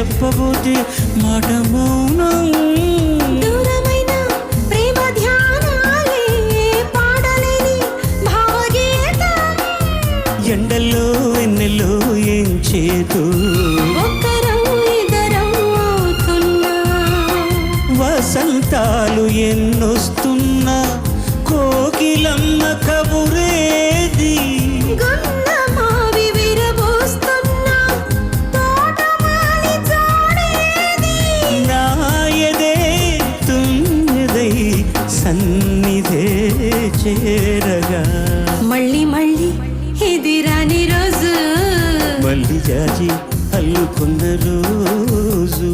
చెప్పబోతే మాట మౌనం. దూరమైన ప్రేమ ధ్యానాలే పాడలేని భావగీతం. ఎండల్లో వెన్నెల్లో ఏం చేతు ఒక్కరం ఇద్దరం అవుతున్నా. వసంతాలు ఎన్నొస్తున్నా కోకిలమ్మ కబురేది. గున్నమావి విరబోస్తున్నా తోటమాలి జోడేది. నా ఎదే తుమ్మెదై సన్నిధే చేరగా మళ్ళీ మళ్ళీ ఇది రాని రోజు. మళ్ళీ జాజి అల్లుకున్న రోజు.